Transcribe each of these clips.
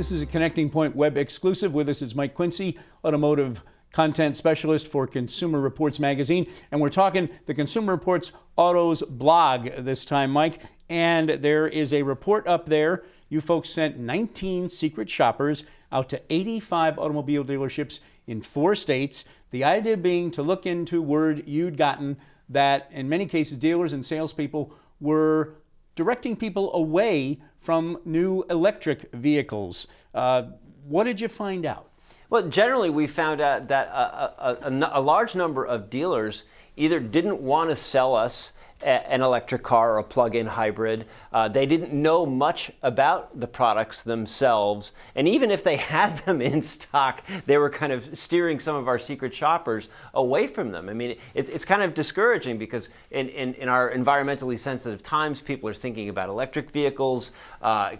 This is a Connecting Point web exclusive. With us is Mike Quincy, automotive content specialist for Consumer Reports magazine. And we're talking the Consumer Reports Autos blog this time, Mike. And there is a report up there. You folks sent 19 secret shoppers out to 85 automobile dealerships in 4 states. The idea being to look into word you'd gotten that in many cases dealers and salespeople were directing people away from new electric vehicles. What did you find out? Well, generally we found out that a large number of dealers either didn't want to sell us an electric car or a plug-in hybrid. They didn't know much about the products themselves, and even if they had them in stock, they were kind of steering some of our secret shoppers away from them. I mean, it's kind of discouraging because in our environmentally sensitive times, people are thinking about electric vehicles.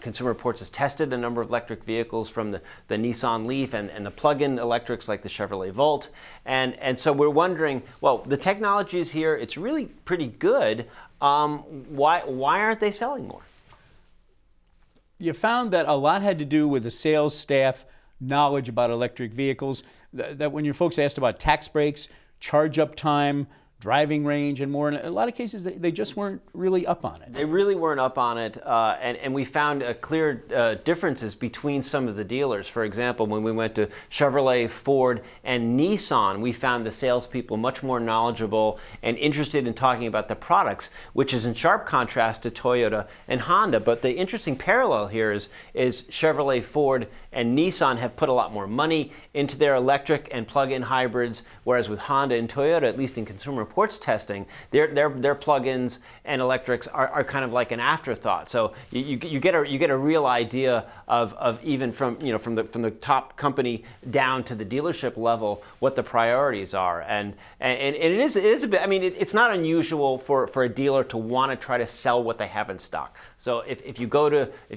Consumer Reports has tested a number of electric vehicles from the Nissan Leaf and the plug-in electrics like the Chevrolet Volt, and so we're wondering, well, the technology is here, it's really pretty good. Why aren't they selling more? You found that a lot had to do with the sales staff knowledge about electric vehicles, that when your folks asked about tax breaks, charge up time, driving range, and more, in a lot of cases they just weren't really up on it. They really weren't up on it, and we found clear differences between some of the dealers. For example, when we went to Chevrolet, Ford, and Nissan, we found the salespeople much more knowledgeable and interested in talking about the products, which is in sharp contrast to Toyota and Honda. But the interesting parallel here is Chevrolet, Ford, and Nissan have put a lot more money into their electric and plug-in hybrids, whereas with Honda and Toyota, at least in Consumer Reports testing, their plug-ins and electrics are kind of like an afterthought. So you get a real idea of even from the top company down to the dealership level what the priorities are, and it is a bit. I mean, it's not unusual for a dealer to want to try to sell what they have in stock. So if you go to a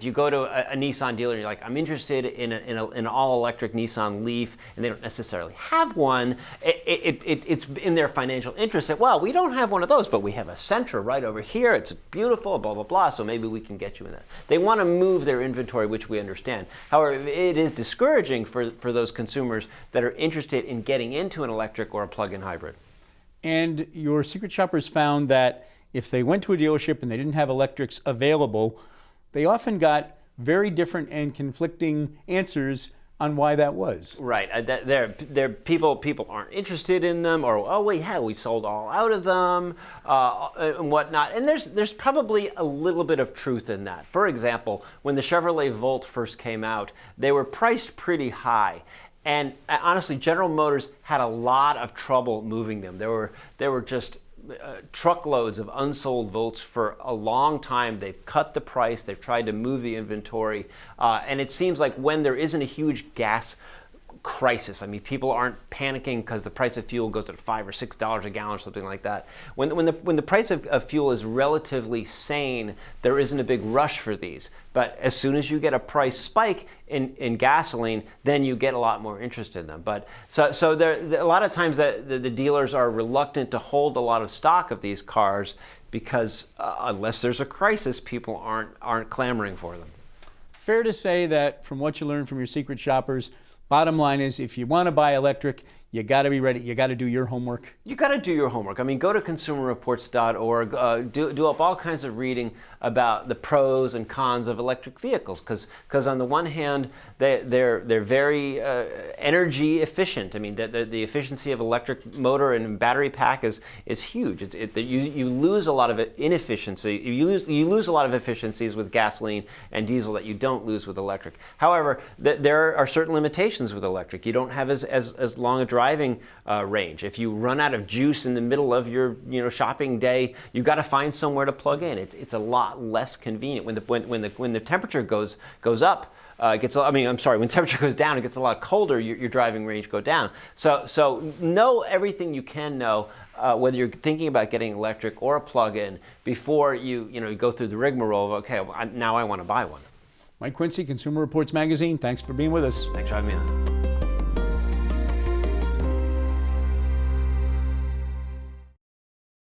Nissan dealer and you're like, I'm interested in an all-electric Nissan Leaf, and they don't necessarily have one, it's in their financial interest that, well, we don't have one of those, but we have a Sentra right over here. It's beautiful, blah, blah, blah, so maybe we can get you in that. They want to move their inventory, which we understand. However, it is discouraging for those consumers that are interested in getting into an electric or a plug-in hybrid. And your secret shoppers found that if they went to a dealership and they didn't have electrics available, they often got very different and conflicting answers on why that was. Right. People aren't interested in them, or, oh, we sold all out of them, and whatnot. And there's probably a little bit of truth in that. For example, when the Chevrolet Volt first came out, they were priced pretty high. And honestly, General Motors had a lot of trouble moving them. There were just truckloads of unsold Volts for a long time. They've cut the price, they've tried to move the inventory, and it seems like when there isn't a huge gas crisis, I mean, people aren't panicking because the price of fuel goes to $5 or $6 a gallon or something like that. When the price of fuel is relatively sane, there isn't a big rush for these. But as soon as you get a price spike in gasoline, then you get a lot more interest in them. But so a lot of times the dealers are reluctant to hold a lot of stock of these cars because unless there's a crisis, people aren't clamoring for them. Fair to say that from what you learned from your secret shoppers, bottom line is, if you want to buy electric, you got to be ready. You got to do your homework. You got to do your homework. I mean, go to consumerreports.org. Do up all kinds of reading about the pros and cons of electric vehicles, because on the one hand, they're very energy efficient. I mean, the efficiency of electric motor and battery pack is huge. You lose a lot of inefficiency. You lose a lot of efficiencies with gasoline and diesel that you don't lose with electric. However, there are certain limitations with electric. You don't have as long a driving range. If you run out of juice in the middle of your shopping day, you've got to find somewhere to plug in. It's a lot less convenient. When the temperature goes up, when the temperature goes down, it gets a lot colder. Your driving range go down. So know everything you can know, whether you're thinking about getting electric or a plug-in, before you go through the rigmarole of, okay, now I want to buy one. Mike Quincy, Consumer Reports magazine. Thanks for being with us. Thanks for having me on.